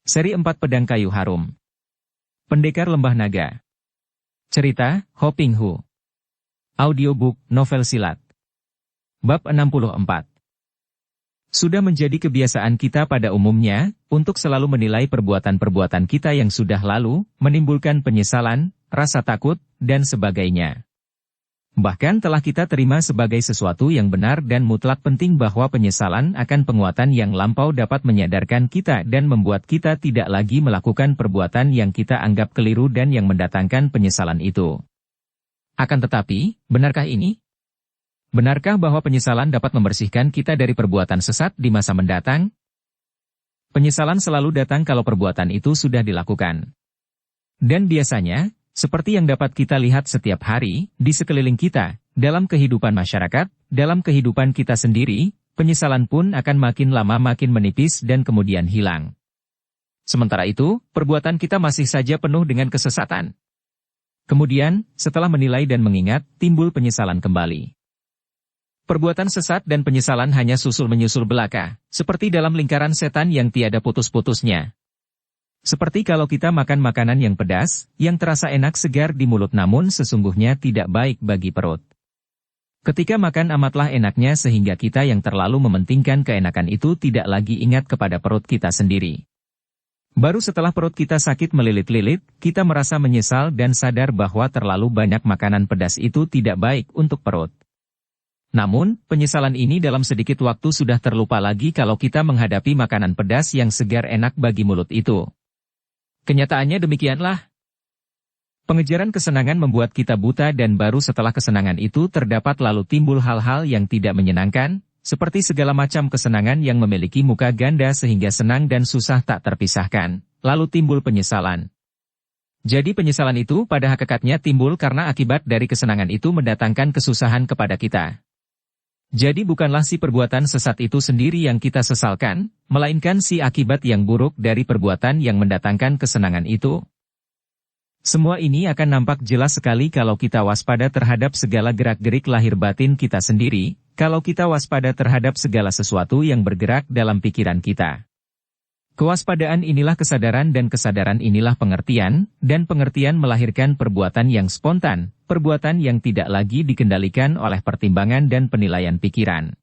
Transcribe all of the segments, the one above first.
Seri 4 Pedang Kayu Harum. Pendekar Lembah Naga. Cerita, Ho Ping Hu. Audiobook, novel silat. Bab 64. Sudah menjadi kebiasaan kita pada umumnya, untuk selalu menilai perbuatan-perbuatan kita yang sudah lalu, menimbulkan penyesalan, rasa takut, dan sebagainya. Bahkan telah kita terima sebagai sesuatu yang benar dan mutlak penting bahwa penyesalan akan penguatan yang lampau dapat menyadarkan kita dan membuat kita tidak lagi melakukan perbuatan yang kita anggap keliru dan yang mendatangkan penyesalan itu. Akan tetapi, benarkah ini? Benarkah bahwa penyesalan dapat membersihkan kita dari perbuatan sesat di masa mendatang? Penyesalan selalu datang kalau perbuatan itu sudah dilakukan. Dan biasanya, seperti yang dapat kita lihat setiap hari, di sekeliling kita, dalam kehidupan masyarakat, dalam kehidupan kita sendiri, penyesalan pun akan makin lama makin menipis dan kemudian hilang. Sementara itu, perbuatan kita masih saja penuh dengan kesesatan. Kemudian, setelah menilai dan mengingat, timbul penyesalan kembali. Perbuatan sesat dan penyesalan hanya susul-menyusul belaka, seperti dalam lingkaran setan yang tiada putus-putusnya. Seperti kalau kita makan makanan yang pedas, yang terasa enak segar di mulut namun sesungguhnya tidak baik bagi perut. Ketika makan amatlah enaknya sehingga kita yang terlalu mementingkan keenakan itu tidak lagi ingat kepada perut kita sendiri. Baru setelah perut kita sakit melilit-lilit, kita merasa menyesal dan sadar bahwa terlalu banyak makanan pedas itu tidak baik untuk perut. Namun, penyesalan ini dalam sedikit waktu sudah terlupa lagi kalau kita menghadapi makanan pedas yang segar enak bagi mulut itu. Kenyataannya demikianlah. Pengejaran kesenangan membuat kita buta dan baru setelah kesenangan itu terdapat lalu timbul hal-hal yang tidak menyenangkan, seperti segala macam kesenangan yang memiliki muka ganda sehingga senang dan susah tak terpisahkan, lalu timbul penyesalan. Jadi penyesalan itu pada hakikatnya timbul karena akibat dari kesenangan itu mendatangkan kesusahan kepada kita. Jadi bukanlah si perbuatan sesat itu sendiri yang kita sesalkan, melainkan si akibat yang buruk dari perbuatan yang mendatangkan kesenangan itu. Semua ini akan nampak jelas sekali kalau kita waspada terhadap segala gerak-gerik lahir batin kita sendiri, kalau kita waspada terhadap segala sesuatu yang bergerak dalam pikiran kita. Kewaspadaan inilah kesadaran dan kesadaran inilah pengertian, dan pengertian melahirkan perbuatan yang spontan, perbuatan yang tidak lagi dikendalikan oleh pertimbangan dan penilaian pikiran.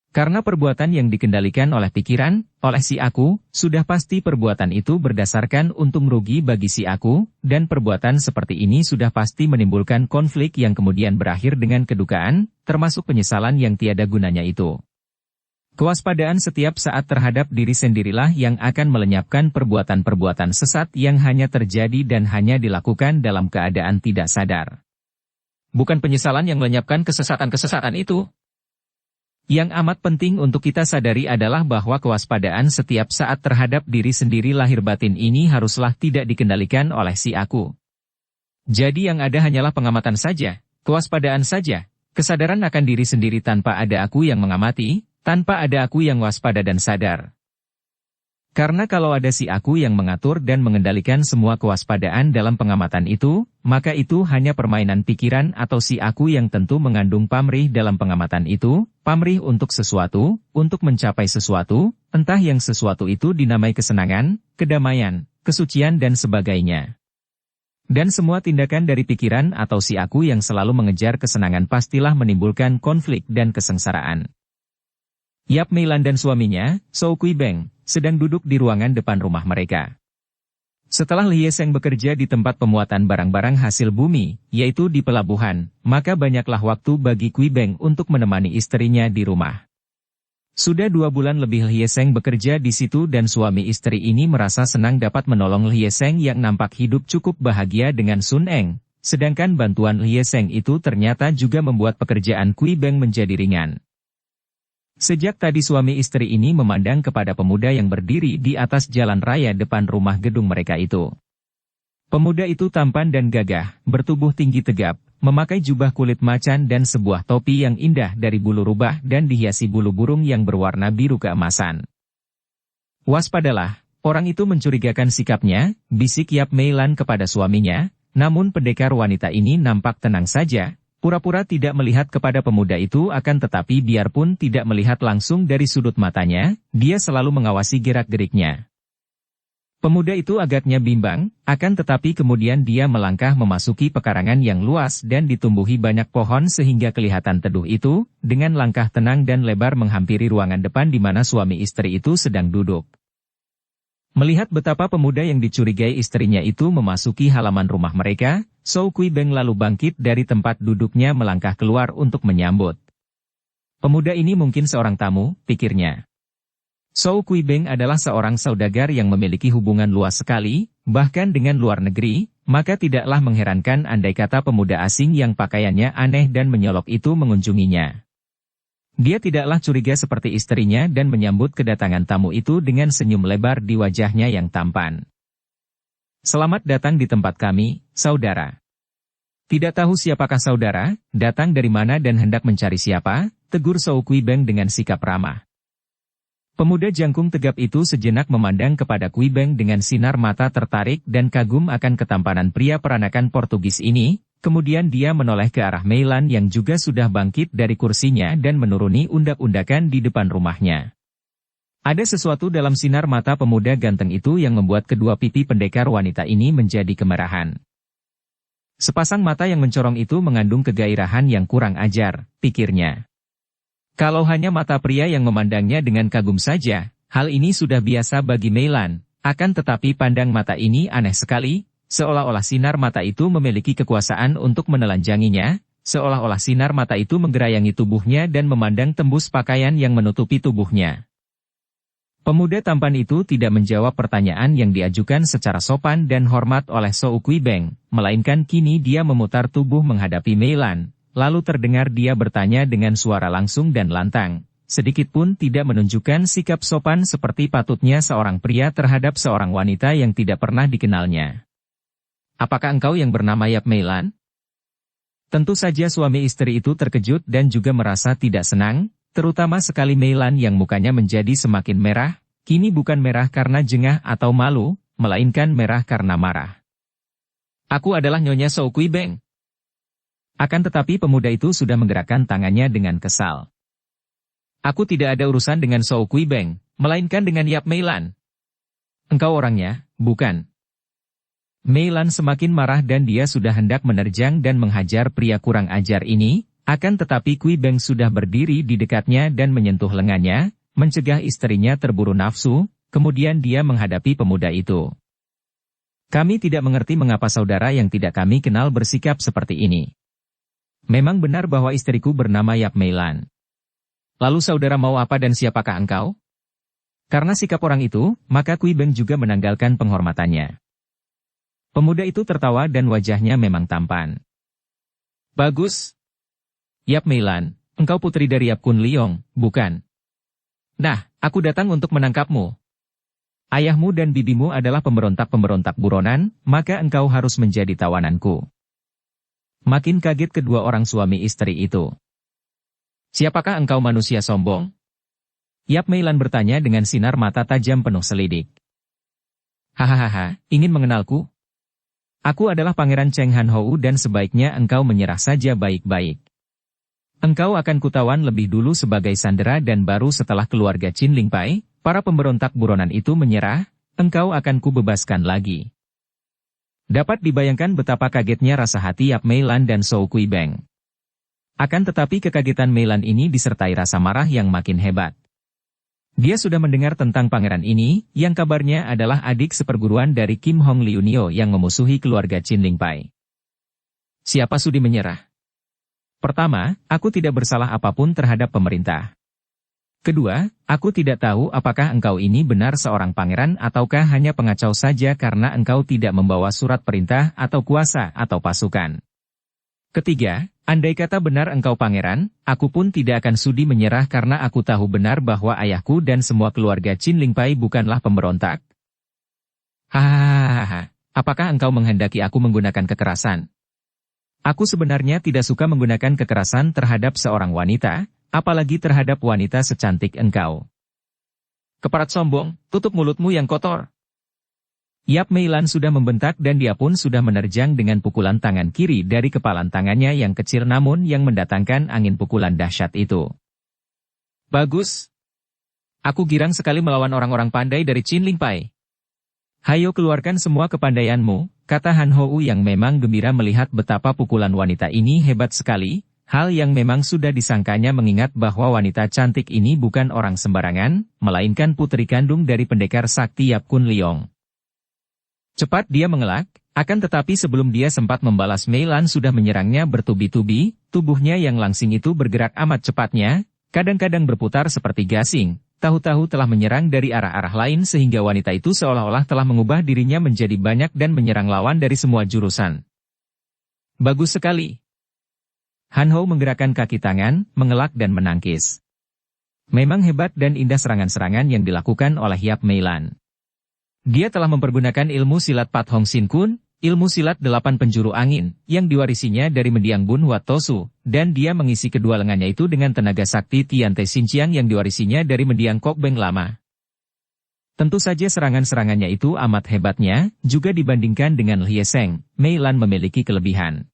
Karena perbuatan yang dikendalikan oleh pikiran, oleh si aku, sudah pasti perbuatan itu berdasarkan untung rugi bagi si aku, dan perbuatan seperti ini sudah pasti menimbulkan konflik yang kemudian berakhir dengan kedukaan, termasuk penyesalan yang tiada gunanya itu. Kewaspadaan setiap saat terhadap diri sendirilah yang akan melenyapkan perbuatan-perbuatan sesat yang hanya terjadi dan hanya dilakukan dalam keadaan tidak sadar. Bukan penyesalan yang melenyapkan kesesatan-kesesatan itu. Yang amat penting untuk kita sadari adalah bahwa kewaspadaan setiap saat terhadap diri sendiri lahir batin ini haruslah tidak dikendalikan oleh si aku. Jadi yang ada hanyalah pengamatan saja, kewaspadaan saja, kesadaran akan diri sendiri tanpa ada aku yang mengamati, tanpa ada aku yang waspada dan sadar. Karena kalau ada si aku yang mengatur dan mengendalikan semua kewaspadaan dalam pengamatan itu, maka itu hanya permainan pikiran atau si aku yang tentu mengandung pamrih dalam pengamatan itu, pamrih untuk sesuatu, untuk mencapai sesuatu, entah yang sesuatu itu dinamai kesenangan, kedamaian, kesucian dan sebagainya. Dan semua tindakan dari pikiran atau si aku yang selalu mengejar kesenangan pastilah menimbulkan konflik dan kesengsaraan. Yap Mei Lan dan suaminya, Shou Kui Beng, sedang duduk di ruangan depan rumah mereka. Setelah Lie Seng bekerja di tempat pemuatan barang-barang hasil bumi, yaitu di pelabuhan, maka banyaklah waktu bagi Kui Beng untuk menemani istrinya di rumah. Sudah 2 bulan lebih Lie Seng bekerja di situ dan suami istri ini merasa senang dapat menolong Lie Seng yang nampak hidup cukup bahagia dengan Sun Eng, sedangkan bantuan Lie Seng itu ternyata juga membuat pekerjaan Kui Beng menjadi ringan. Sejak tadi suami istri ini memandang kepada pemuda yang berdiri di atas jalan raya depan rumah gedung mereka itu. Pemuda itu tampan dan gagah, bertubuh tinggi tegap, memakai jubah kulit macan dan sebuah topi yang indah dari bulu rubah dan dihiasi bulu burung yang berwarna biru keemasan. Waspadalah, orang itu mencurigakan sikapnya, bisik Yap Mei Lan kepada suaminya, namun pendekar wanita ini nampak tenang saja. Pura-pura tidak melihat kepada pemuda itu akan tetapi biarpun tidak melihat langsung dari sudut matanya, dia selalu mengawasi gerak-geriknya. Pemuda itu agaknya bimbang, akan tetapi kemudian dia melangkah memasuki pekarangan yang luas dan ditumbuhi banyak pohon sehingga kelihatan teduh itu, dengan langkah tenang dan lebar menghampiri ruangan depan di mana suami istri itu sedang duduk. Melihat betapa pemuda yang dicurigai istrinya itu memasuki halaman rumah mereka, Zhou Kuibeng lalu bangkit dari tempat duduknya melangkah keluar untuk menyambut. Pemuda ini mungkin seorang tamu, pikirnya. Zhou Kuibeng adalah seorang saudagar yang memiliki hubungan luas sekali, bahkan dengan luar negeri, maka tidaklah mengherankan andai kata pemuda asing yang pakaiannya aneh dan menyolok itu mengunjunginya. Dia tidaklah curiga seperti istrinya dan menyambut kedatangan tamu itu dengan senyum lebar di wajahnya yang tampan. Selamat datang di tempat kami, saudara. Tidak tahu siapakah saudara, datang dari mana dan hendak mencari siapa, tegur Zhou Kuibeng dengan sikap ramah. Pemuda jangkung tegap itu sejenak memandang kepada Kuibeng dengan sinar mata tertarik dan kagum akan ketampanan pria peranakan Portugis ini, kemudian dia menoleh ke arah Meilan yang juga sudah bangkit dari kursinya dan menuruni undak-undakan di depan rumahnya. Ada sesuatu dalam sinar mata pemuda ganteng itu yang membuat kedua pipi pendekar wanita ini menjadi kemerahan. Sepasang mata yang mencorong itu mengandung kegairahan yang kurang ajar, pikirnya. Kalau hanya mata pria yang memandangnya dengan kagum saja, hal ini sudah biasa bagi Meilan, akan tetapi pandang mata ini aneh sekali, seolah-olah sinar mata itu memiliki kekuasaan untuk menelanjanginya, seolah-olah sinar mata itu menggerayangi tubuhnya dan memandang tembus pakaian yang menutupi tubuhnya. Pemuda tampan itu tidak menjawab pertanyaan yang diajukan secara sopan dan hormat oleh Zhou Kuibeng, melainkan kini dia memutar tubuh menghadapi Meilan. Lalu terdengar dia bertanya dengan suara langsung dan lantang, sedikit pun tidak menunjukkan sikap sopan seperti patutnya seorang pria terhadap seorang wanita yang tidak pernah dikenalnya. Apakah engkau yang bernama Yap Meilan? Tentu saja suami istri itu terkejut dan juga merasa tidak senang, terutama sekali Meilan yang mukanya menjadi semakin merah, kini bukan merah karena jengah atau malu, melainkan merah karena marah. Aku adalah Nyonya Zhou Kuibeng. Akan tetapi pemuda itu sudah menggerakkan tangannya dengan kesal. Aku tidak ada urusan dengan Zhou Kuibeng, melainkan dengan Yap Meilan. Engkau orangnya, bukan? Meilan semakin marah dan dia sudah hendak menerjang dan menghajar pria kurang ajar ini, akan tetapi Kuibeng sudah berdiri di dekatnya dan menyentuh lengannya, mencegah istrinya terburu nafsu, kemudian dia menghadapi pemuda itu. Kami tidak mengerti mengapa saudara yang tidak kami kenal bersikap seperti ini. Memang benar bahwa istriku bernama Yap Meilan. Lalu saudara mau apa dan siapakah engkau? Karena sikap orang itu, maka Kuibeng juga menanggalkan penghormatannya. Pemuda itu tertawa dan wajahnya memang tampan. Bagus. Yap Meilan, engkau putri dari Yap Kun Liong, bukan? Nah, aku datang untuk menangkapmu. Ayahmu dan bibimu adalah pemberontak-pemberontak buronan, maka engkau harus menjadi tawananku. Makin kaget kedua orang suami istri itu. Siapakah engkau manusia sombong? Yap Meilan bertanya dengan sinar mata tajam penuh selidik. Hahaha, ingin mengenalku? Aku adalah Pangeran Cheng Han Hou dan sebaiknya engkau menyerah saja baik-baik. Engkau akan kutawan lebih dulu sebagai sandera dan baru setelah keluarga Qin Ling Pai, para pemberontak buronan itu menyerah, engkau akan kubebaskan lagi. Dapat dibayangkan betapa kagetnya rasa hati Yap Meilan dan Zhou Kuibeng. Akan tetapi kekagetan Meilan ini disertai rasa marah yang makin hebat. Dia sudah mendengar tentang pangeran ini, yang kabarnya adalah adik seperguruan dari Kim Hong Liu Nio yang memusuhi keluarga Qin Ling Pai. Siapa sudi menyerah? Pertama, aku tidak bersalah apapun terhadap pemerintah. Kedua, aku tidak tahu apakah engkau ini benar seorang pangeran ataukah hanya pengacau saja karena engkau tidak membawa surat perintah atau kuasa atau pasukan. Ketiga, andai kata benar engkau pangeran, aku pun tidak akan sudi menyerah karena aku tahu benar bahwa ayahku dan semua keluarga Qin Ling Pai bukanlah pemberontak. Hahaha, apakah engkau menghendaki aku menggunakan kekerasan? Aku sebenarnya tidak suka menggunakan kekerasan terhadap seorang wanita, apalagi terhadap wanita secantik engkau. Keparat sombong, tutup mulutmu yang kotor. Yap Meilan sudah membentak dan dia pun sudah menerjang dengan pukulan tangan kiri dari kepalan tangannya yang kecil namun yang mendatangkan angin pukulan dahsyat itu. Bagus. Aku girang sekali melawan orang-orang pandai dari Qin Ling Pai. Hayo keluarkan semua kepandaianmu, kata Han Hou yang memang gembira melihat betapa pukulan wanita ini hebat sekali, hal yang memang sudah disangkanya mengingat bahwa wanita cantik ini bukan orang sembarangan, melainkan putri kandung dari pendekar sakti Yap Kun Leong. Cepat dia mengelak, akan tetapi sebelum dia sempat membalas Mei Lan sudah menyerangnya bertubi-tubi, tubuhnya yang langsing itu bergerak amat cepatnya, kadang-kadang berputar seperti gasing. Tahu-tahu telah menyerang dari arah-arah lain sehingga wanita itu seolah-olah telah mengubah dirinya menjadi banyak dan menyerang lawan dari semua jurusan. Bagus sekali. Han Hou menggerakkan kaki tangan, mengelak dan menangkis. Memang hebat dan indah serangan-serangan yang dilakukan oleh Yap Mei Lan. Dia telah mempergunakan ilmu silat Pat Hong Sin Kun, ilmu silat 8 penjuru angin, yang diwarisinya dari mendiang Bun Huat Tosu, dan dia mengisi kedua lengannya itu dengan tenaga sakti Tian Te Sin Chiang yang diwarisinya dari mendiang Kok Beng lama. Tentu saja serangan-serangannya itu amat hebatnya, juga dibandingkan dengan Lye Seng, Mei Lan memiliki kelebihan.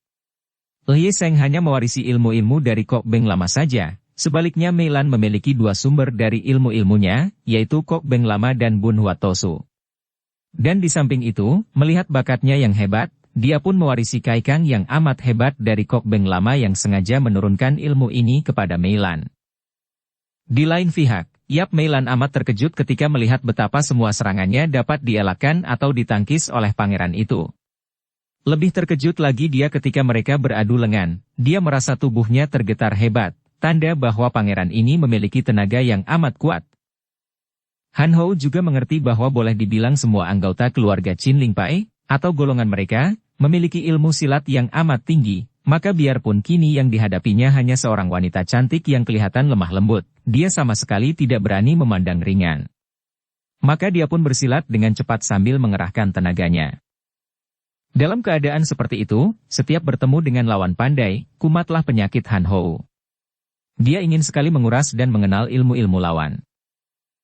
Lye Seng hanya mewarisi ilmu-ilmu dari Kok Beng lama saja, sebaliknya Mei Lan memiliki dua sumber dari ilmu-ilmunya, yaitu Kok Beng lama dan Bun Huat Tosu. Dan di samping itu, melihat bakatnya yang hebat, dia pun mewarisi Kai Kang yang amat hebat dari Kok Beng lama yang sengaja menurunkan ilmu ini kepada Mei Lan. Di lain pihak, Yap Mei Lan amat terkejut ketika melihat betapa semua serangannya dapat dielakkan atau ditangkis oleh pangeran itu. Lebih terkejut lagi dia ketika mereka beradu lengan, dia merasa tubuhnya tergetar hebat, tanda bahwa pangeran ini memiliki tenaga yang amat kuat. Han Hou juga mengerti bahwa boleh dibilang semua anggota keluarga Qin Ling Pai, atau golongan mereka, memiliki ilmu silat yang amat tinggi, maka biarpun kini yang dihadapinya hanya seorang wanita cantik yang kelihatan lemah lembut, dia sama sekali tidak berani memandang ringan. Maka dia pun bersilat dengan cepat sambil mengerahkan tenaganya. Dalam keadaan seperti itu, setiap bertemu dengan lawan pandai, kumatlah penyakit Han Hou. Dia ingin sekali menguras dan mengenal ilmu-ilmu lawan.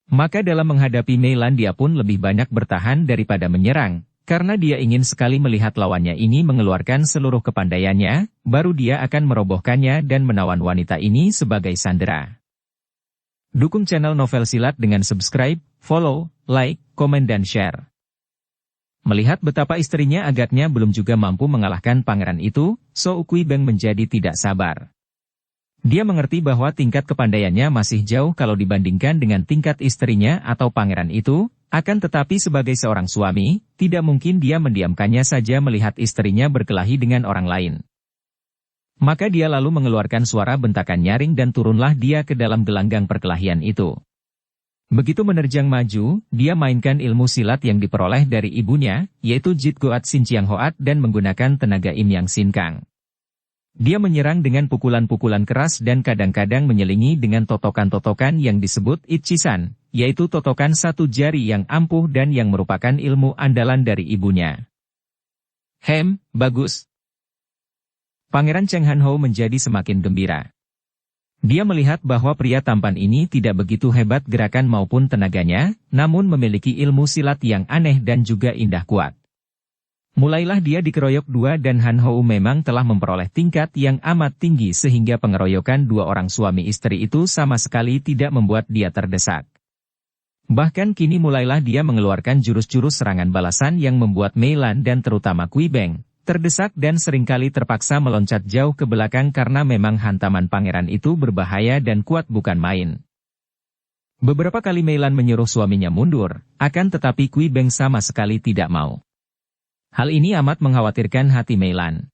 Maka dalam menghadapi Mei Lan dia pun lebih banyak bertahan daripada menyerang, karena dia ingin sekali melihat lawannya ini mengeluarkan seluruh kepandaiannya, baru dia akan merobohkannya dan menawan wanita ini sebagai sandera. Dukung channel Novel Silat dengan subscribe, follow, like, komen dan share. Melihat betapa istrinya agaknya belum juga mampu mengalahkan pangeran itu, So Kui Beng menjadi tidak sabar. Dia mengerti bahwa tingkat kepandaiannya masih jauh kalau dibandingkan dengan tingkat istrinya atau pangeran itu, akan tetapi sebagai seorang suami, tidak mungkin dia mendiamkannya saja melihat istrinya berkelahi dengan orang lain. Maka dia lalu mengeluarkan suara bentakan nyaring dan turunlah dia ke dalam gelanggang perkelahian itu. Begitu menerjang maju, dia mainkan ilmu silat yang diperoleh dari ibunya, yaitu Jit Goat Sin Chiang Hoat dan menggunakan tenaga Im Yang Sin Kang. Dia menyerang dengan pukulan-pukulan keras dan kadang-kadang menyelingi dengan totokan-totokan yang disebut Itchisan, yaitu totokan satu jari yang ampuh dan yang merupakan ilmu andalan dari ibunya. Bagus. Pangeran Cheng Han Hou menjadi semakin gembira. Dia melihat bahwa pria tampan ini tidak begitu hebat gerakan maupun tenaganya, namun memiliki ilmu silat yang aneh dan juga indah kuat. Mulailah dia dikeroyok dua dan Han Hou memang telah memperoleh tingkat yang amat tinggi sehingga pengeroyokan dua orang suami istri itu sama sekali tidak membuat dia terdesak. Bahkan kini mulailah dia mengeluarkan jurus-jurus serangan balasan yang membuat Mei Lan dan terutama Kui Beng terdesak dan seringkali terpaksa meloncat jauh ke belakang karena memang hantaman pangeran itu berbahaya dan kuat bukan main. Beberapa kali Mei Lan menyuruh suaminya mundur, akan tetapi Kui Beng sama sekali tidak mau. Hal ini amat mengkhawatirkan hati Mei Lan.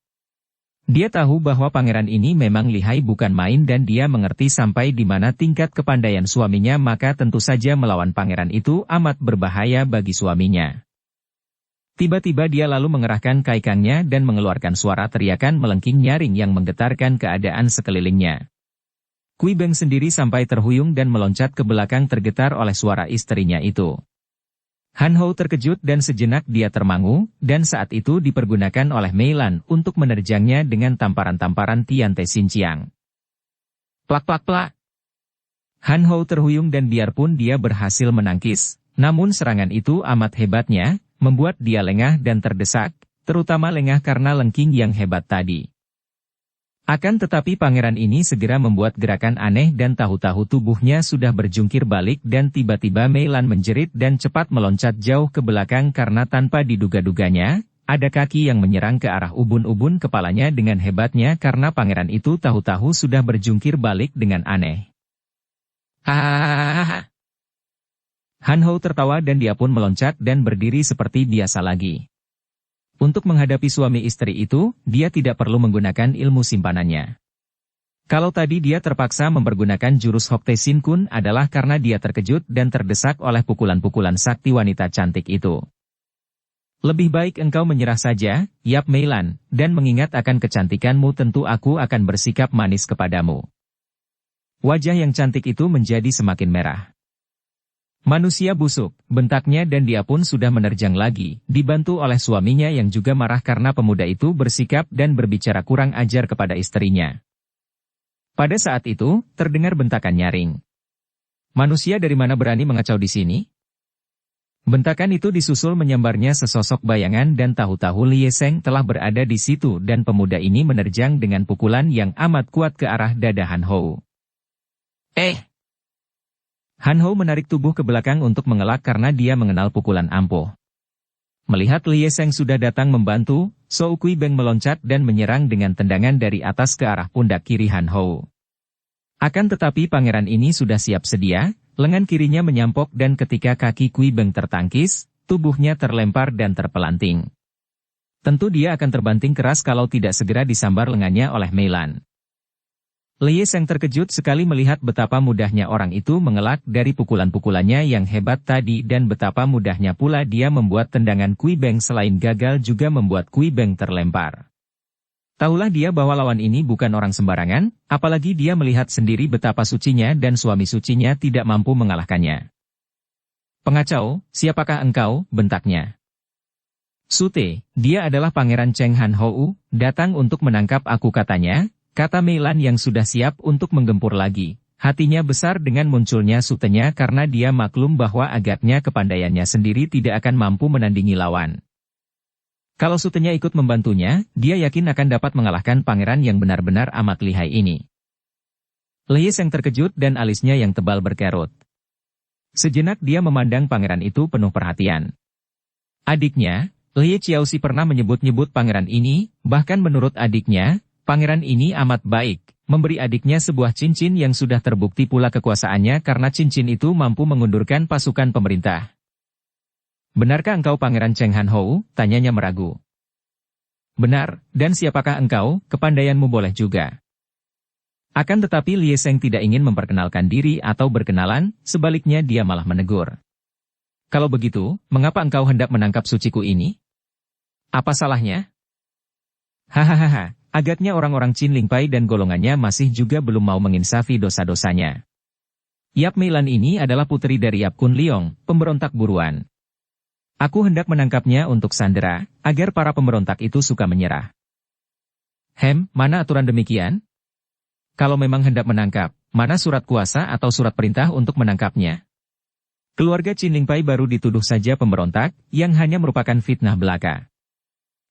Dia tahu bahwa pangeran ini memang lihai bukan main dan dia mengerti sampai di mana tingkat kepandaian suaminya maka tentu saja melawan pangeran itu amat berbahaya bagi suaminya. Tiba-tiba dia lalu mengerahkan Kai Kangnya dan mengeluarkan suara teriakan melengking nyaring yang menggetarkan keadaan sekelilingnya. Kui Beng sendiri sampai terhuyung dan meloncat ke belakang tergetar oleh suara istrinya itu. Han Hou terkejut dan sejenak dia termangu, dan saat itu dipergunakan oleh Mei Lan untuk menerjangnya dengan tamparan-tamparan Tian Te Sin Chiang. Plak-plak-plak. Han Hou terhuyung dan biarpun dia berhasil menangkis, namun serangan itu amat hebatnya, membuat dia lengah dan terdesak, terutama lengah karena lengking yang hebat tadi. Akan tetapi pangeran ini segera membuat gerakan aneh dan tahu-tahu tubuhnya sudah berjungkir balik dan tiba-tiba Meilan menjerit dan cepat meloncat jauh ke belakang karena tanpa diduga-duganya, ada kaki yang menyerang ke arah ubun-ubun kepalanya dengan hebatnya karena pangeran itu tahu-tahu sudah berjungkir balik dengan aneh. Hahaha. Han Ho tertawa dan dia pun meloncat dan berdiri seperti biasa lagi. Untuk menghadapi suami istri itu, dia tidak perlu menggunakan ilmu simpanannya. Kalau tadi dia terpaksa mempergunakan jurus Hokte Sin Kun adalah karena dia terkejut dan terdesak oleh pukulan-pukulan sakti wanita cantik itu. Lebih baik engkau menyerah saja, Yap Meilan, dan mengingat akan kecantikanmu tentu aku akan bersikap manis kepadamu. Wajah yang cantik itu menjadi semakin merah. Manusia busuk, bentaknya dan dia pun sudah menerjang lagi, dibantu oleh suaminya yang juga marah karena pemuda itu bersikap dan berbicara kurang ajar kepada istrinya. Pada saat itu, terdengar bentakan nyaring. Manusia dari mana berani mengacau di sini? Bentakan itu disusul menyambarnya sesosok bayangan dan tahu-tahu Lie Seng telah berada di situ dan pemuda ini menerjang dengan pukulan yang amat kuat ke arah dada Han Ho. Han Ho menarik tubuh ke belakang untuk mengelak karena dia mengenal pukulan ampuh. Melihat Lie Seng sudah datang membantu, Shou Kui Beng meloncat dan menyerang dengan tendangan dari atas ke arah pundak kiri Han Ho. Akan tetapi pangeran ini sudah siap sedia, lengan kirinya menyampok dan ketika kaki Kui Beng tertangkis, tubuhnya terlempar dan terpelanting. Tentu dia akan terbanting keras kalau tidak segera disambar lengannya oleh Meilan. Lie Seng terkejut sekali melihat betapa mudahnya orang itu mengelak dari pukulan-pukulannya yang hebat tadi dan betapa mudahnya pula dia membuat tendangan Kui Beng selain gagal juga membuat Kui Beng terlempar. Tahulah dia bahwa lawan ini bukan orang sembarangan, apalagi dia melihat sendiri betapa sucinya dan suami sucinya tidak mampu mengalahkannya. Pengacau, siapakah engkau? Bentaknya. Sute, dia adalah Pangeran Cheng Han Hou, datang untuk menangkap aku katanya. Kata Meilan yang sudah siap untuk menggempur lagi. Hatinya besar dengan munculnya sutenya karena dia maklum bahwa agaknya kepandaiannya sendiri tidak akan mampu menandingi lawan. Kalau sutenya ikut membantunya, dia yakin akan dapat mengalahkan pangeran yang benar-benar amat lihai ini. Lie Seng terkejut dan alisnya yang tebal berkerut. Sejenak dia memandang pangeran itu penuh perhatian. Adiknya, Lie Qiaoxi pernah menyebut-nyebut pangeran ini, bahkan menurut adiknya, pangeran ini amat baik, memberi adiknya sebuah cincin yang sudah terbukti pula kekuasaannya karena cincin itu mampu mengundurkan pasukan pemerintah. Benarkah engkau Pangeran Cheng Han Hou? Tanyanya meragu. Benar, dan siapakah engkau? Kepandaianmu boleh juga. Akan tetapi Lie Seng tidak ingin memperkenalkan diri atau berkenalan, sebaliknya dia malah menegur. Kalau begitu, mengapa engkau hendak menangkap suciku ini? Apa salahnya? Hahaha. Agaknya orang-orang Qin Ling Pai dan golongannya masih juga belum mau menginsafi dosa-dosanya. Yap Meilan ini adalah putri dari Yap Kun Liong, pemberontak buruan. Aku hendak menangkapnya untuk sandera, agar para pemberontak itu suka menyerah. Mana aturan demikian? Kalau memang hendak menangkap, mana surat kuasa atau surat perintah untuk menangkapnya? Keluarga Qin Ling Pai baru dituduh saja pemberontak, yang hanya merupakan fitnah belaka.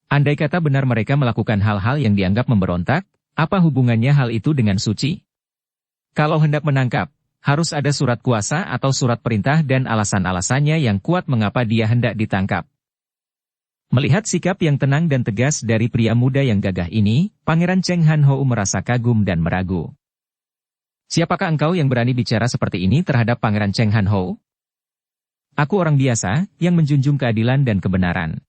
Andai kata benar mereka melakukan hal-hal yang dianggap memberontak, apa hubungannya hal itu dengan suci? Kalau hendak menangkap, harus ada surat kuasa atau surat perintah dan alasan-alasannya yang kuat mengapa dia hendak ditangkap. Melihat sikap yang tenang dan tegas dari pria muda yang gagah ini, Pangeran Cheng Han Hou merasa kagum dan meragu. Siapakah engkau yang berani bicara seperti ini terhadap Pangeran Cheng Han Hou? Aku orang biasa, yang menjunjung keadilan dan kebenaran.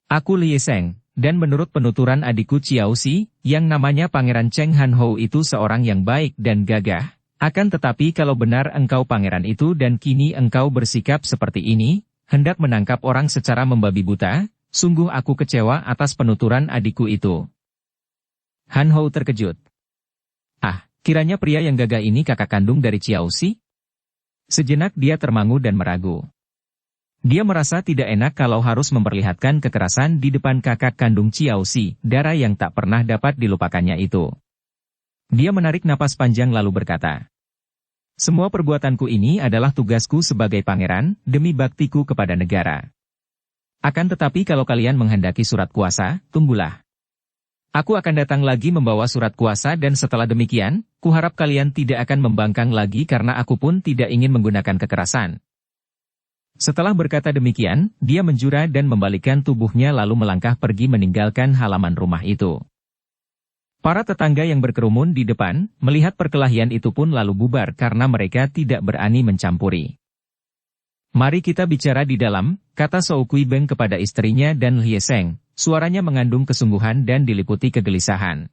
Aku Lie Seng, dan menurut penuturan adikku Qiaoxi, yang namanya Pangeran Cheng Han Hou itu seorang yang baik dan gagah. Akan tetapi kalau benar engkau pangeran itu dan kini engkau bersikap seperti ini, hendak menangkap orang secara membabi buta, sungguh aku kecewa atas penuturan adikku itu. Han Hou terkejut. Kiranya pria yang gagah ini kakak kandung dari Qiaoxi? Sejenak dia termangu dan meragu. Dia merasa tidak enak kalau harus memperlihatkan kekerasan di depan kakak kandung Qiaoxi, darah yang tak pernah dapat dilupakannya itu. Dia menarik napas panjang lalu berkata, semua perbuatanku ini adalah tugasku sebagai pangeran, demi baktiku kepada negara. Akan tetapi kalau kalian menghendaki surat kuasa, tunggulah. Aku akan datang lagi membawa surat kuasa dan setelah demikian, kuharap kalian tidak akan membangkang lagi karena aku pun tidak ingin menggunakan kekerasan. Setelah berkata demikian, dia menjura dan membalikkan tubuhnya lalu melangkah pergi meninggalkan halaman rumah itu. Para tetangga yang berkerumun di depan, melihat perkelahian itu pun lalu bubar karena mereka tidak berani mencampuri. Mari kita bicara di dalam, kata Shou Kuibeng kepada istrinya dan Lye Seng. Suaranya mengandung kesungguhan dan diliputi kegelisahan.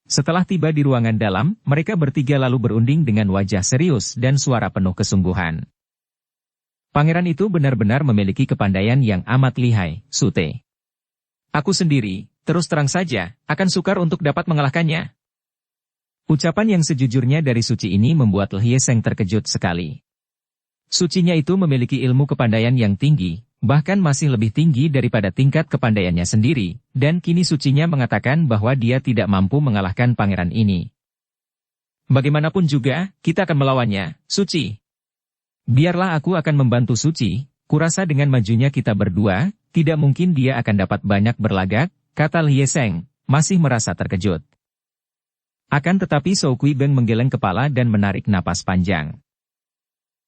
Setelah tiba di ruangan dalam, mereka bertiga lalu berunding dengan wajah serius dan suara penuh kesungguhan. Pangeran itu benar-benar memiliki kepandaian yang amat lihai, Sute. Aku sendiri, terus terang saja, akan sukar untuk dapat mengalahkannya. Ucapan yang sejujurnya dari Suci ini membuat Lye Seng terkejut sekali. Sucinya itu memiliki ilmu kepandaian yang tinggi, bahkan masih lebih tinggi daripada tingkat kepandaiannya sendiri, dan kini Sucinya mengatakan bahwa dia tidak mampu mengalahkan pangeran ini. Bagaimanapun juga, kita akan melawannya, Suci. Biarlah aku akan membantu Suci, kurasa dengan majunya kita berdua, tidak mungkin dia akan dapat banyak berlagak, kata Lye Seng, masih merasa terkejut. Akan tetapi Shou Kuibeng menggeleng kepala dan menarik napas panjang.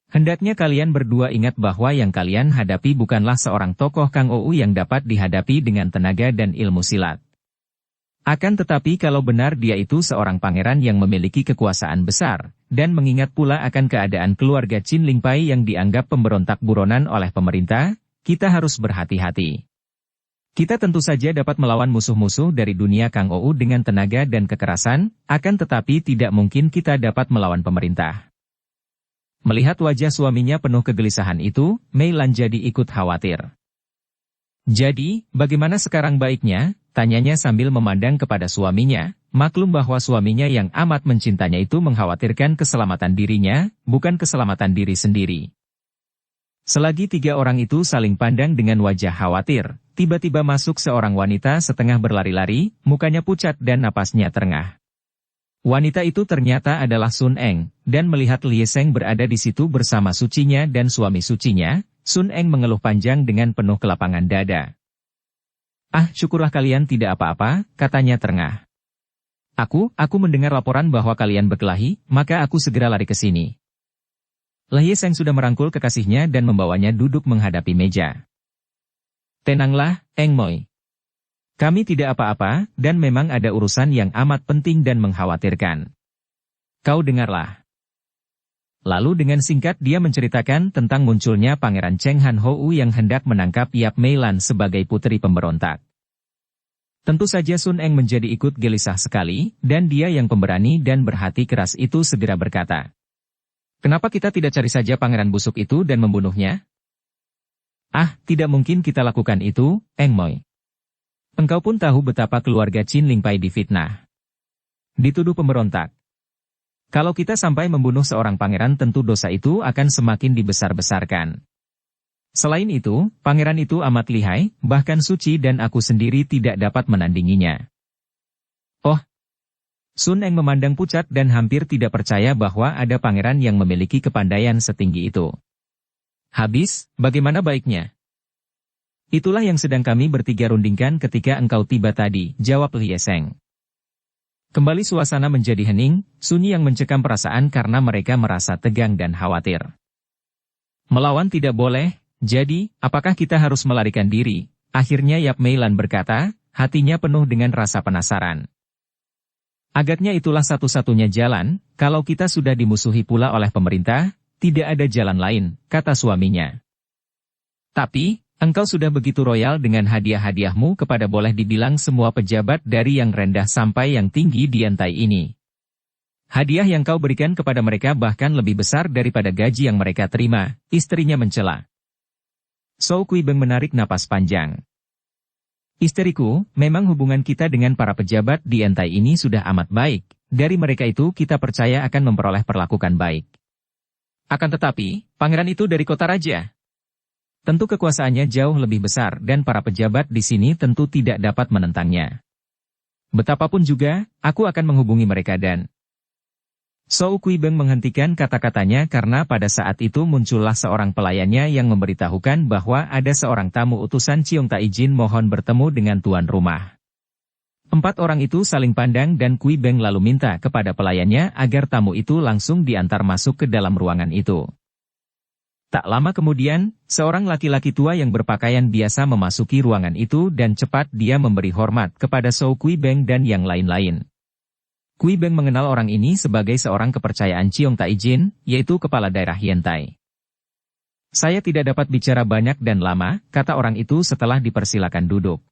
Hendaknya kalian berdua ingat bahwa yang kalian hadapi bukanlah seorang tokoh Kang Ou yang dapat dihadapi dengan tenaga dan ilmu silat. Akan tetapi kalau benar dia itu seorang pangeran yang memiliki kekuasaan besar, dan mengingat pula akan keadaan keluarga Qin Lingpai yang dianggap pemberontak buronan oleh pemerintah, kita harus berhati-hati. Kita tentu saja dapat melawan musuh-musuh dari dunia Kang Ou dengan tenaga dan kekerasan, akan tetapi tidak mungkin kita dapat melawan pemerintah. Melihat wajah suaminya penuh kegelisahan itu, Mei Lan jadi ikut khawatir. Jadi, bagaimana sekarang baiknya? Tanyanya sambil memandang kepada suaminya, maklum bahwa suaminya yang amat mencintanya itu mengkhawatirkan keselamatan dirinya, bukan keselamatan diri sendiri. Selagi tiga orang itu saling pandang dengan wajah khawatir, tiba-tiba masuk seorang wanita setengah berlari-lari, mukanya pucat dan napasnya terengah. Wanita itu ternyata adalah Sun Eng, dan melihat Lye Seng berada di situ bersama Sucinya dan suami Sucinya, Sun Eng mengeluh panjang dengan penuh kelapangan dada. Ah, syukurlah kalian tidak apa-apa, katanya terengah. Aku mendengar laporan bahwa kalian berkelahi, maka aku segera lari ke sini. Lye Seng sudah merangkul kekasihnya dan membawanya duduk menghadapi meja. Tenanglah, Eng Moi. Kami tidak apa-apa, dan memang ada urusan yang amat penting dan mengkhawatirkan. Kau dengarlah. Lalu dengan singkat dia menceritakan tentang munculnya Pangeran Cheng Han Hou yang hendak menangkap Yap Mei Lan sebagai putri pemberontak. Tentu saja Sun Eng menjadi ikut gelisah sekali, dan dia yang pemberani dan berhati keras itu segera berkata, "Kenapa kita tidak cari saja pangeran busuk itu dan membunuhnya?" "Ah, tidak mungkin kita lakukan itu, Eng Moi. Engkau pun tahu betapa keluarga Qin Lingpai difitnah. Dituduh pemberontak. Kalau kita sampai membunuh seorang pangeran tentu dosa itu akan semakin dibesar-besarkan. Selain itu, pangeran itu amat lihai, bahkan Suci dan aku sendiri tidak dapat menandinginya." Oh. Sun Eng memandang pucat dan hampir tidak percaya bahwa ada pangeran yang memiliki kepandaian setinggi itu. "Habis, bagaimana baiknya?" "Itulah yang sedang kami bertiga rundingkan ketika engkau tiba tadi," jawab Lye Seng. Kembali suasana menjadi hening, sunyi yang mencekam perasaan karena mereka merasa tegang dan khawatir. Melawan tidak boleh, jadi, apakah kita harus melarikan diri? Akhirnya Yap Mei Lan berkata, hatinya penuh dengan rasa penasaran. Agaknya itulah satu-satunya jalan, kalau kita sudah dimusuhi pula oleh pemerintah, tidak ada jalan lain, kata suaminya. Tapi, engkau sudah begitu royal dengan hadiah-hadiahmu kepada boleh dibilang semua pejabat dari yang rendah sampai yang tinggi di Yantai ini. Hadiah yang kau berikan kepada mereka bahkan lebih besar daripada gaji yang mereka terima, istrinya mencela. Shou Kuibeng menarik napas panjang. Istriku, memang hubungan kita dengan para pejabat di Yantai ini sudah amat baik, dari mereka itu kita percaya akan memperoleh perlakuan baik. Akan tetapi, pangeran itu dari kota raja. Tentu kekuasaannya jauh lebih besar dan para pejabat di sini tentu tidak dapat menentangnya. Betapapun juga, aku akan menghubungi mereka dan... Shou Kuibeng menghentikan kata-katanya karena pada saat itu muncullah seorang pelayannya yang memberitahukan bahwa ada seorang tamu utusan Ciong Tai Jin mohon bertemu dengan tuan rumah. Empat orang itu saling pandang dan Kui Beng lalu minta kepada pelayannya agar tamu itu langsung diantar masuk ke dalam ruangan itu. Tak lama kemudian, seorang laki-laki tua yang berpakaian biasa memasuki ruangan itu dan cepat dia memberi hormat kepada Shou Kui Beng dan yang lain-lain. Kui Beng mengenal orang ini sebagai seorang kepercayaan Ciong Taijin, yaitu kepala daerah Yantai. Saya tidak dapat bicara banyak dan lama, kata orang itu setelah dipersilakan duduk.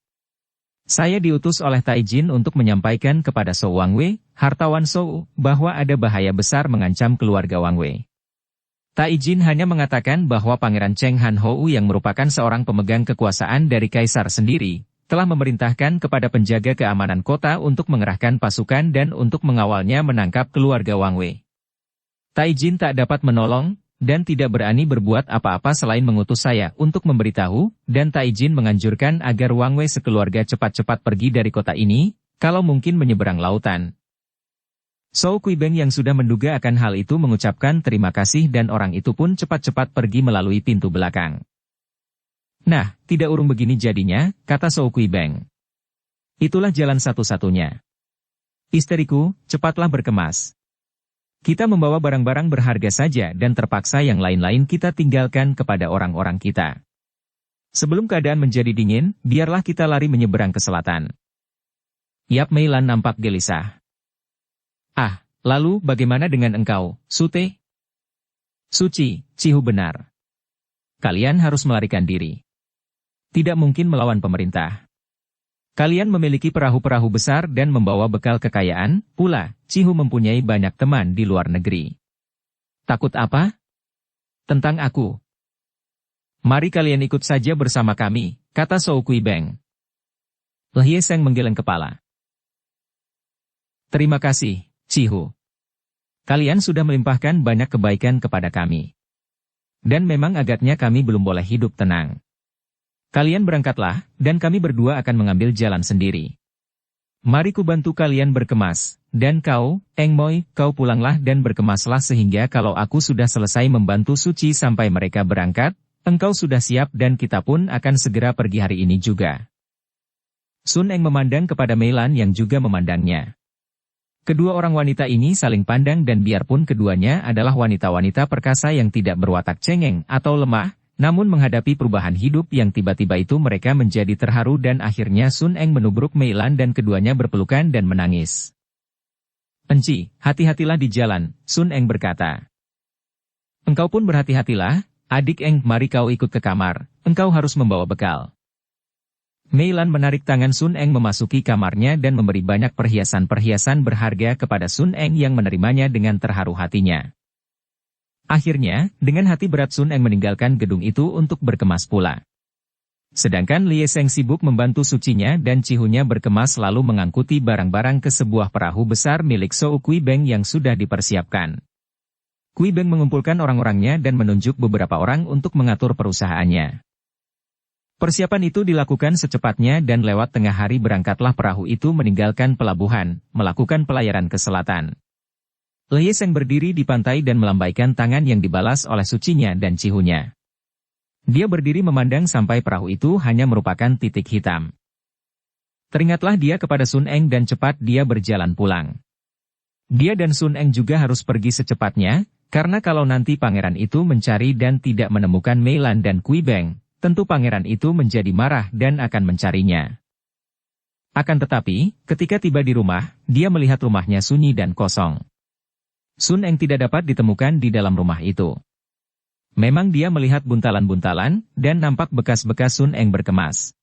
Saya diutus oleh Taijin untuk menyampaikan kepada Shou Wangwei, hartawan Shou, bahwa ada bahaya besar mengancam keluarga Wangwei. Taijin hanya mengatakan bahwa Pangeran Cheng Han Hou yang merupakan seorang pemegang kekuasaan dari Kaisar sendiri, telah memerintahkan kepada penjaga keamanan kota untuk mengerahkan pasukan dan untuk mengawalnya menangkap keluarga Wangwei. Taijin tak dapat menolong, dan tidak berani berbuat apa-apa selain mengutus saya untuk memberitahu, dan Taijin menganjurkan agar Wangwei sekeluarga cepat-cepat pergi dari kota ini, kalau mungkin menyeberang lautan. Shou Kui Beng yang sudah menduga akan hal itu mengucapkan terima kasih dan orang itu pun cepat-cepat pergi melalui pintu belakang. Nah, tidak urung begini jadinya, kata Shou Kui Beng. Itulah jalan satu-satunya. Istriku, cepatlah berkemas. Kita membawa barang-barang berharga saja dan terpaksa yang lain-lain kita tinggalkan kepada orang-orang kita. Sebelum keadaan menjadi dingin, biarlah kita lari menyeberang ke selatan. Yap Mei Lan nampak gelisah. Ah, lalu bagaimana dengan engkau, Sute? Suci, Cihu benar. Kalian harus melarikan diri. Tidak mungkin melawan pemerintah. Kalian memiliki perahu-perahu besar dan membawa bekal kekayaan, pula, Cihu mempunyai banyak teman di luar negeri. Takut apa? Tentang aku. Mari kalian ikut saja bersama kami, kata Shou Kui Beng. Lhie Seng menggeleng kepala. Terima kasih, Cihu. Kalian sudah melimpahkan banyak kebaikan kepada kami. Dan memang agaknya kami belum boleh hidup tenang. Kalian berangkatlah, dan kami berdua akan mengambil jalan sendiri. Mari ku bantu kalian berkemas, dan kau, Eng Moi, kau pulanglah dan berkemaslah sehingga kalau aku sudah selesai membantu Suci sampai mereka berangkat, engkau sudah siap dan kita pun akan segera pergi hari ini juga. Sun Eng memandang kepada Mei Lan yang juga memandangnya. Kedua orang wanita ini saling pandang dan biarpun keduanya adalah wanita-wanita perkasa yang tidak berwatak cengeng atau lemah, namun menghadapi perubahan hidup yang tiba-tiba itu mereka menjadi terharu dan akhirnya Sun Eng menubruk Mei Lan dan keduanya berpelukan dan menangis. Enci, hati-hatilah di jalan, Sun Eng berkata. Engkau pun berhati-hatilah, adik Eng, mari kau ikut ke kamar, engkau harus membawa bekal. Mei Lan menarik tangan Sun Eng memasuki kamarnya dan memberi banyak perhiasan-perhiasan berharga kepada Sun Eng yang menerimanya dengan terharu hatinya. Akhirnya, dengan hati berat Sun Eng meninggalkan gedung itu untuk berkemas pula. Sedangkan Lhie Seng sibuk membantu sucinya dan Cihunya berkemas lalu mengangkuti barang-barang ke sebuah perahu besar milik Shou Kui Beng yang sudah dipersiapkan. Kui Beng mengumpulkan orang-orangnya dan menunjuk beberapa orang untuk mengatur perusahaannya. Persiapan itu dilakukan secepatnya dan lewat tengah hari berangkatlah perahu itu meninggalkan pelabuhan, melakukan pelayaran ke selatan. Lhie Seng berdiri di pantai dan melambaikan tangan yang dibalas oleh sucinya dan Cihunya. Dia berdiri memandang sampai perahu itu hanya merupakan titik hitam. Teringatlah dia kepada Sun Eng dan cepat dia berjalan pulang. Dia dan Sun Eng juga harus pergi secepatnya, karena kalau nanti pangeran itu mencari dan tidak menemukan Mei Lan dan Kui Beng, tentu pangeran itu menjadi marah dan akan mencarinya. Akan tetapi, ketika tiba di rumah, dia melihat rumahnya sunyi dan kosong. Sun Eng tidak dapat ditemukan di dalam rumah itu. Memang dia melihat buntalan-buntalan, dan nampak bekas-bekas Sun Eng berkemas.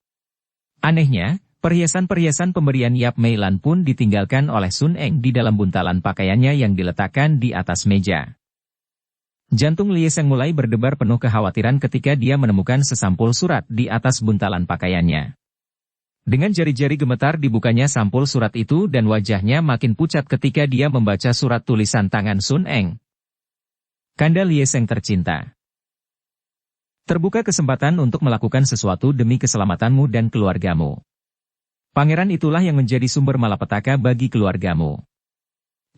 Anehnya, perhiasan-perhiasan pemberian Yap Mei Lan pun ditinggalkan oleh Sun Eng di dalam buntalan pakaiannya yang diletakkan di atas meja. Jantung Lhie Seng mulai berdebar penuh kekhawatiran ketika dia menemukan sesampul surat di atas buntalan pakaiannya. Dengan jari-jari gemetar dibukanya sampul surat itu dan wajahnya makin pucat ketika dia membaca surat tulisan tangan Sun Eng. Kanda Lhie Seng tercinta. Terbuka kesempatan untuk melakukan sesuatu demi keselamatanmu dan keluargamu. Pangeran itulah yang menjadi sumber malapetaka bagi keluargamu.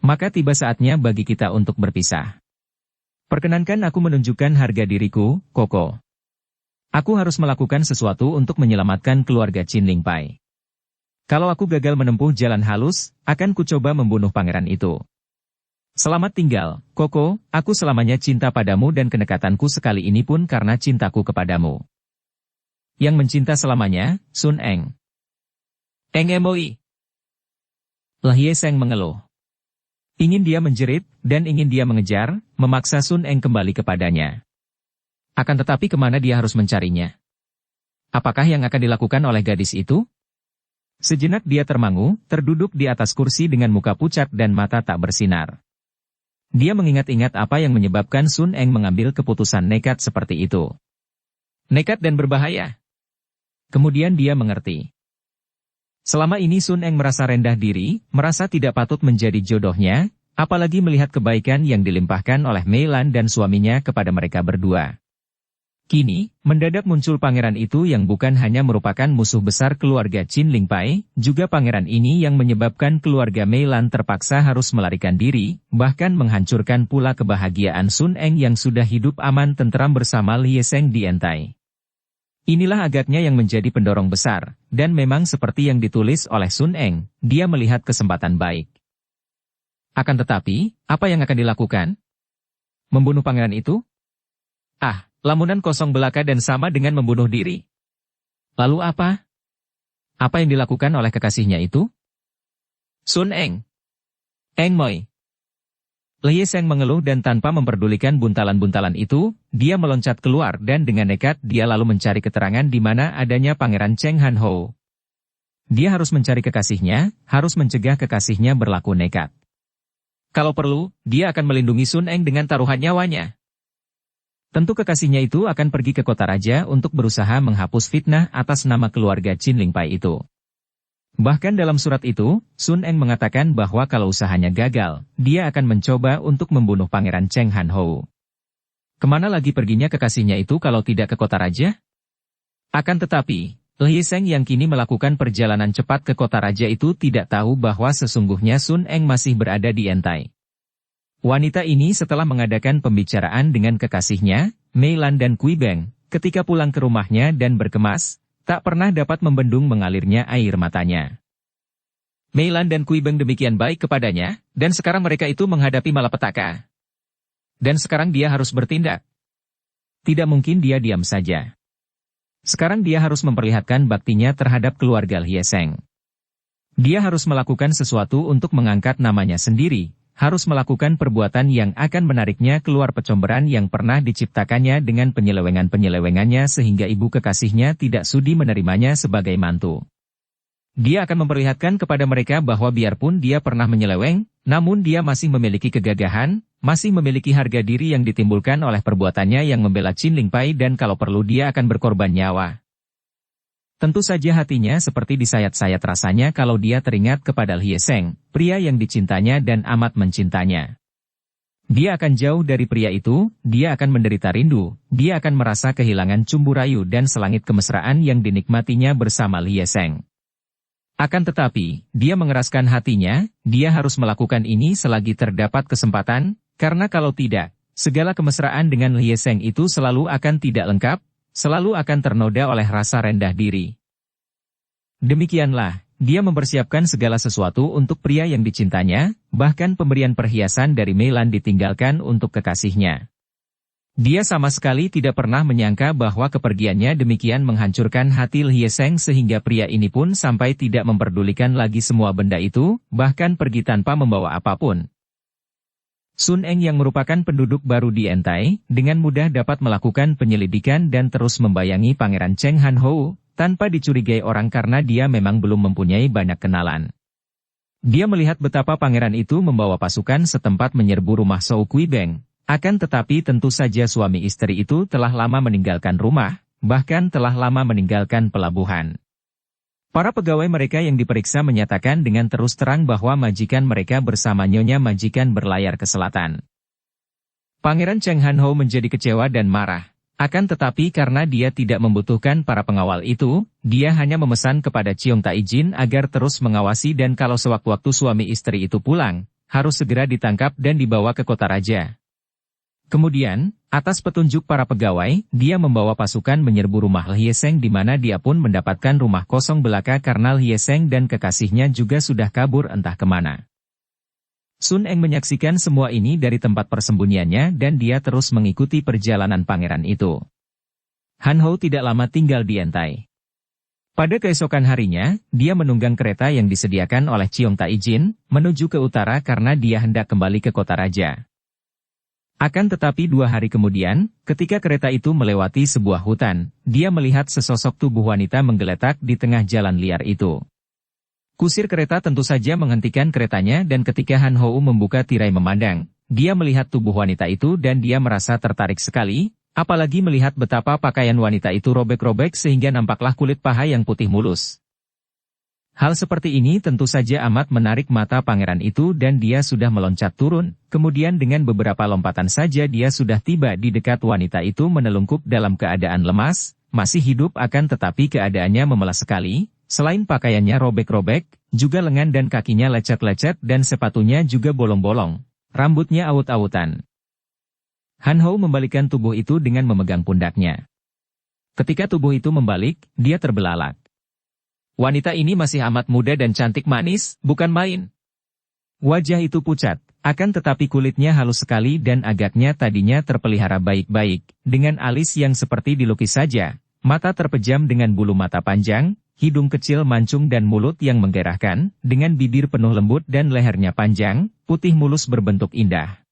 Maka tiba saatnya bagi kita untuk berpisah. Perkenankan aku menunjukkan harga diriku, Koko. Aku harus melakukan sesuatu untuk menyelamatkan keluarga Chin Ling Pai. Kalau aku gagal menempuh jalan halus, akan kucoba membunuh pangeran itu. Selamat tinggal, Koko, aku selamanya cinta padamu dan kedekatanku sekali ini pun karena cintaku kepadamu. Yang mencinta selamanya, Sun Eng. Eng Emoi. Lhie Seng mengeluh. Ingin dia menjerit, dan ingin dia mengejar, memaksa Sun Eng kembali kepadanya. Akan tetapi kemana dia harus mencarinya? Apakah yang akan dilakukan oleh gadis itu? Sejenak dia termangu, terduduk di atas kursi dengan muka pucat dan mata tak bersinar. Dia mengingat-ingat apa yang menyebabkan Sun Eng mengambil keputusan nekat seperti itu. Nekat dan berbahaya. Kemudian dia mengerti. Selama ini Sun Eng merasa rendah diri, merasa tidak patut menjadi jodohnya, apalagi melihat kebaikan yang dilimpahkan oleh Mei Lan dan suaminya kepada mereka berdua. Kini, mendadak muncul pangeran itu yang bukan hanya merupakan musuh besar keluarga Qin Lingpai, juga pangeran ini yang menyebabkan keluarga Mei Lan terpaksa harus melarikan diri, bahkan menghancurkan pula kebahagiaan Sun Eng yang sudah hidup aman tentram bersama Lhie Seng di Entai. Inilah agaknya yang menjadi pendorong besar, dan memang seperti yang ditulis oleh Sun Eng, dia melihat kesempatan baik. Akan tetapi, apa yang akan dilakukan? Membunuh pangeran itu? Ah, lamunan kosong belaka dan sama dengan membunuh diri. Lalu apa? Apa yang dilakukan oleh kekasihnya itu? Sun Eng. Eng Moi. Lhie Seng mengeluh dan tanpa memperdulikan buntalan-buntalan itu, dia meloncat keluar dan dengan nekat dia lalu mencari keterangan di mana adanya Pangeran Cheng Han Ho. Dia harus mencari kekasihnya, harus mencegah kekasihnya berlaku nekat. Kalau perlu, dia akan melindungi Sun Eng dengan taruhan nyawanya. Tentu kekasihnya itu akan pergi ke kota raja untuk berusaha menghapus fitnah atas nama keluarga Qin Lingpai itu. Bahkan dalam surat itu, Sun Eng mengatakan bahwa kalau usahanya gagal, dia akan mencoba untuk membunuh Pangeran Cheng Han Ho. Kemana lagi perginya kekasihnya itu kalau tidak ke kota raja? Akan tetapi, Lhie Seng yang kini melakukan perjalanan cepat ke kota raja itu tidak tahu bahwa sesungguhnya Sun Eng masih berada di Entai. Wanita ini setelah mengadakan pembicaraan dengan kekasihnya, Mei Lan dan Kui Beng, ketika pulang ke rumahnya dan berkemas, tak pernah dapat membendung mengalirnya air matanya. Mei Lan dan Kui Beng demikian baik kepadanya, dan sekarang mereka itu menghadapi malapetaka. Dan sekarang dia harus bertindak. Tidak mungkin dia diam saja. Sekarang dia harus memperlihatkan baktinya terhadap keluarga Lhie Seng. Dia harus melakukan sesuatu untuk mengangkat namanya sendiri, harus melakukan perbuatan yang akan menariknya keluar pecomberan yang pernah diciptakannya dengan penyelewengan-penyelewengannya sehingga ibu kekasihnya tidak sudi menerimanya sebagai mantu. Dia akan memperlihatkan kepada mereka bahwa biarpun dia pernah menyeleweng, namun dia masih memiliki kegagahan, masih memiliki harga diri yang ditimbulkan oleh perbuatannya yang membela Qin Lingpai dan kalau perlu dia akan berkorban nyawa. Tentu saja hatinya seperti disayat-sayat rasanya kalau dia teringat kepada Lhie Seng, pria yang dicintanya dan amat mencintanya. Dia akan jauh dari pria itu, dia akan menderita rindu, dia akan merasa kehilangan cumbu rayu dan selangit kemesraan yang dinikmatinya bersama Lhie Seng. Akan tetapi, dia mengeraskan hatinya, dia harus melakukan ini selagi terdapat kesempatan, karena kalau tidak, segala kemesraan dengan Lhie Seng itu selalu akan tidak lengkap, selalu akan ternoda oleh rasa rendah diri. Demikianlah, dia mempersiapkan segala sesuatu untuk pria yang dicintanya, bahkan pemberian perhiasan dari Mei Lan ditinggalkan untuk kekasihnya. Dia sama sekali tidak pernah menyangka bahwa kepergiannya demikian menghancurkan hati Lhie Seng sehingga pria ini pun sampai tidak memperdulikan lagi semua benda itu, bahkan pergi tanpa membawa apapun. Sun Eng yang merupakan penduduk baru di Entai, dengan mudah dapat melakukan penyelidikan dan terus membayangi Pangeran Cheng Han Ho, tanpa dicurigai orang karena dia memang belum mempunyai banyak kenalan. Dia melihat betapa pangeran itu membawa pasukan setempat menyerbu rumah Shou Kui Beng, akan tetapi tentu saja suami istri itu telah lama meninggalkan rumah, bahkan telah lama meninggalkan pelabuhan. Para pegawai mereka yang diperiksa menyatakan dengan terus terang bahwa majikan mereka bersama nyonya majikan berlayar ke selatan. Pangeran Cheng Han Ho menjadi kecewa dan marah. Akan tetapi karena dia tidak membutuhkan para pengawal itu, dia hanya memesan kepada Ciong Taijin agar terus mengawasi dan kalau sewaktu-waktu suami istri itu pulang, harus segera ditangkap dan dibawa ke kota raja. Kemudian, atas petunjuk para pegawai, dia membawa pasukan menyerbu rumah Hyeseng di mana dia pun mendapatkan rumah kosong belaka karena Hyeseng dan kekasihnya juga sudah kabur entah kemana. Sun Eng menyaksikan semua ini dari tempat persembunyiannya dan dia terus mengikuti perjalanan pangeran itu. Han Ho tidak lama tinggal di Entai. Pada keesokan harinya, dia menunggang kereta yang disediakan oleh Cheong Taijin, menuju ke utara karena dia hendak kembali ke kota raja. Akan tetapi 2 hari kemudian, ketika kereta itu melewati sebuah hutan, dia melihat sesosok tubuh wanita menggeletak di tengah jalan liar itu. Kusir kereta tentu saja menghentikan keretanya dan ketika Han Ho membuka tirai memandang, dia melihat tubuh wanita itu dan dia merasa tertarik sekali, apalagi melihat betapa pakaian wanita itu robek-robek sehingga nampaklah kulit paha yang putih mulus. Hal seperti ini tentu saja amat menarik mata pangeran itu dan dia sudah meloncat turun, kemudian dengan beberapa lompatan saja dia sudah tiba di dekat wanita itu menelungkup dalam keadaan lemas, masih hidup akan tetapi keadaannya memelas sekali, selain pakaiannya robek-robek, juga lengan dan kakinya lecet-lecet dan sepatunya juga bolong-bolong, rambutnya awut-awutan. Han Ho membalikkan tubuh itu dengan memegang pundaknya. Ketika tubuh itu membalik, dia terbelalak. Wanita ini masih amat muda dan cantik manis, bukan main. Wajah itu pucat, akan tetapi kulitnya halus sekali dan agaknya tadinya terpelihara baik-baik, dengan alis yang seperti dilukis saja, mata terpejam dengan bulu mata panjang, hidung kecil mancung dan mulut yang menggairahkan, dengan bibir penuh lembut dan lehernya panjang, putih mulus berbentuk indah.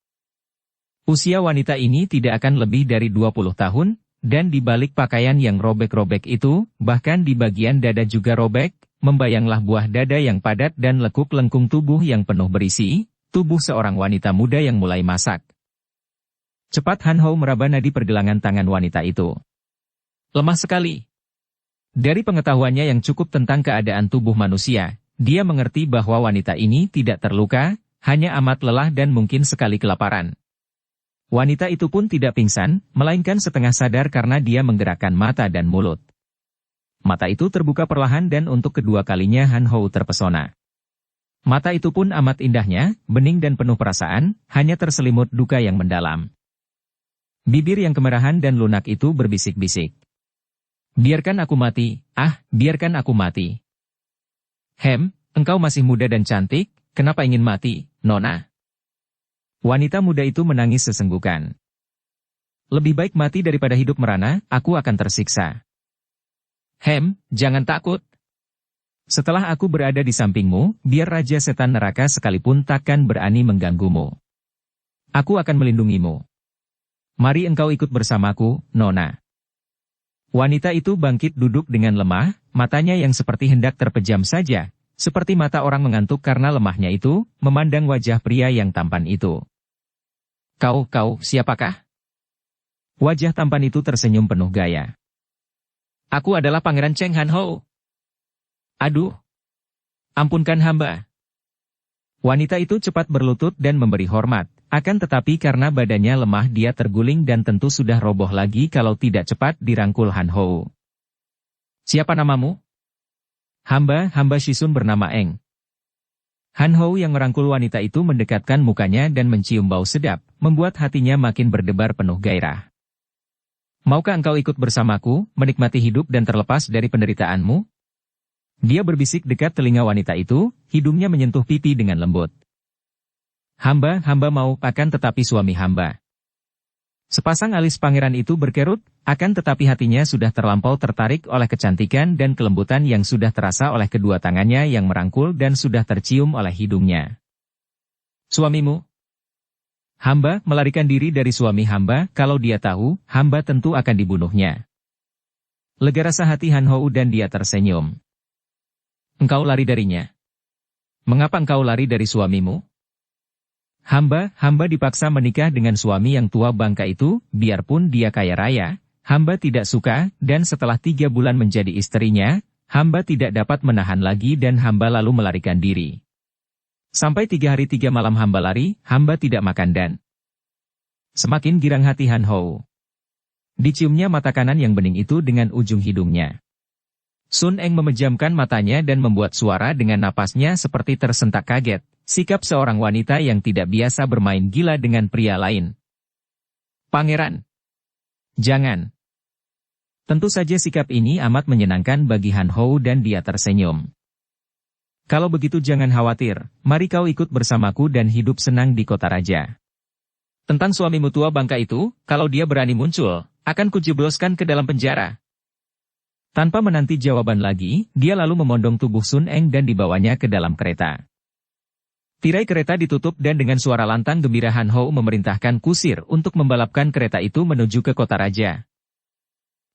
Usia wanita ini tidak akan lebih dari 20 tahun, dan di balik pakaian yang robek-robek itu, bahkan di bagian dada juga robek, membayanglah buah dada yang padat dan lekuk lengkung tubuh yang penuh berisi, tubuh seorang wanita muda yang mulai masak. Cepat Han Ho meraba nadi pergelangan tangan wanita itu. Lemah sekali. Dari pengetahuannya yang cukup tentang keadaan tubuh manusia, dia mengerti bahwa wanita ini tidak terluka, hanya amat lelah dan mungkin sekali kelaparan. Wanita itu pun tidak pingsan, melainkan setengah sadar karena dia menggerakkan mata dan mulut. Mata itu terbuka perlahan dan untuk kedua kalinya Han Ho terpesona. Mata itu pun amat indahnya, bening dan penuh perasaan, hanya terselimut duka yang mendalam. Bibir yang kemerahan dan lunak itu berbisik-bisik. Biarkan aku mati, biarkan aku mati. Engkau masih muda dan cantik, kenapa ingin mati, Nona? Wanita muda itu menangis sesenggukan. Lebih baik mati daripada hidup merana, aku akan tersiksa. Jangan takut. Setelah aku berada di sampingmu, biar Raja Setan Neraka sekalipun takkan berani mengganggumu. Aku akan melindungimu. Mari engkau ikut bersamaku, Nona. Wanita itu bangkit duduk dengan lemah, matanya yang seperti hendak terpejam saja, seperti mata orang mengantuk karena lemahnya itu, memandang wajah pria yang tampan itu. Kau, siapakah? Wajah tampan itu tersenyum penuh gaya. Aku adalah Pangeran Cheng Han Ho. Aduh. Ampunkan hamba. Wanita itu cepat berlutut dan memberi hormat, akan tetapi karena badannya lemah dia terguling dan tentu sudah roboh lagi kalau tidak cepat dirangkul Han Ho. Siapa namamu? Hamba Shisun bernama Eng. Han Ho yang merangkul wanita itu mendekatkan mukanya dan mencium bau sedap, membuat hatinya makin berdebar penuh gairah. Maukah engkau ikut bersamaku, menikmati hidup dan terlepas dari penderitaanmu? Dia berbisik dekat telinga wanita itu, hidungnya menyentuh pipi dengan lembut. Hamba mau, akan tetapi suami hamba. Sepasang alis pangeran itu berkerut, akan tetapi hatinya sudah terlampau tertarik oleh kecantikan dan kelembutan yang sudah terasa oleh kedua tangannya yang merangkul dan sudah tercium oleh hidungnya. Suamimu? Hamba melarikan diri dari suami hamba, kalau dia tahu, hamba tentu akan dibunuhnya. Lega rasa hati Han Ho dan dia tersenyum. Engkau lari darinya. Mengapa engkau lari dari suamimu? Hamba dipaksa menikah dengan suami yang tua bangka itu, biarpun dia kaya raya, hamba tidak suka, dan setelah 3 bulan menjadi istrinya, hamba tidak dapat menahan lagi dan hamba lalu melarikan diri. Sampai 3 hari 3 malam hamba lari, hamba tidak makan dan semakin girang hati Han Ho. Diciumnya mata kanan yang bening itu dengan ujung hidungnya. Sun Eng memejamkan matanya dan membuat suara dengan napasnya seperti tersentak kaget. Sikap seorang wanita yang tidak biasa bermain gila dengan pria lain. Pangeran. Jangan. Tentu saja sikap ini amat menyenangkan bagi Han Hou dan dia tersenyum. Kalau begitu jangan khawatir, mari kau ikut bersamaku dan hidup senang di kota raja. Tentang suamimu tua bangka itu, kalau dia berani muncul, akan kujebloskan ke dalam penjara. Tanpa menanti jawaban lagi, dia lalu memondong tubuh Sun Eng dan dibawanya ke dalam kereta. Tirai kereta ditutup dan dengan suara lantang gembira Han Hou memerintahkan kusir untuk membalapkan kereta itu menuju ke kota raja.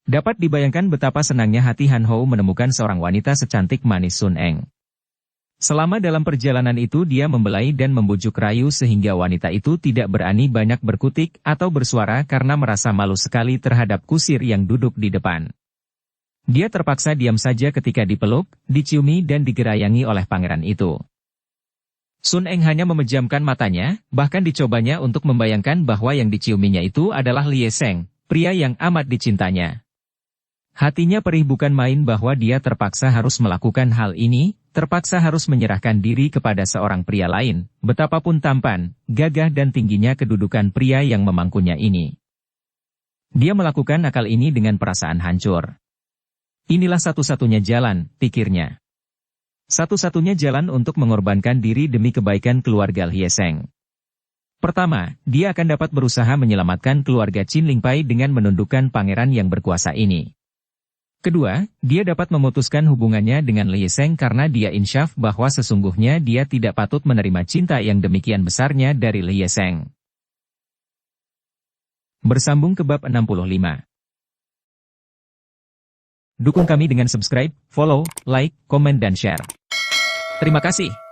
Dapat dibayangkan betapa senangnya hati Han Hou menemukan seorang wanita secantik manis Sun Eng. Selama dalam perjalanan itu dia membelai dan membujuk rayu sehingga wanita itu tidak berani banyak berkutik atau bersuara karena merasa malu sekali terhadap kusir yang duduk di depan. Dia terpaksa diam saja ketika dipeluk, diciumi dan digerayangi oleh pangeran itu. Sun Eng hanya memejamkan matanya, bahkan dicobanya untuk membayangkan bahwa yang diciuminya itu adalah Lie Seng, pria yang amat dicintanya. Hatinya perih bukan main bahwa dia terpaksa harus melakukan hal ini, terpaksa harus menyerahkan diri kepada seorang pria lain, betapapun tampan, gagah dan tingginya kedudukan pria yang memangkunya ini. Dia melakukan akal ini dengan perasaan hancur. Inilah satu-satunya jalan, pikirnya. Satu-satunya jalan untuk mengorbankan diri demi kebaikan keluarga Lie Seng. Pertama, dia akan dapat berusaha menyelamatkan keluarga Qin Lingpai dengan menundukkan pangeran yang berkuasa ini. Kedua, dia dapat memutuskan hubungannya dengan Lie Seng karena dia insyaf bahwa sesungguhnya dia tidak patut menerima cinta yang demikian besarnya dari Lie Seng. Bersambung ke bab 65. Dukung kami dengan subscribe, follow, like, komen dan share. Terima kasih.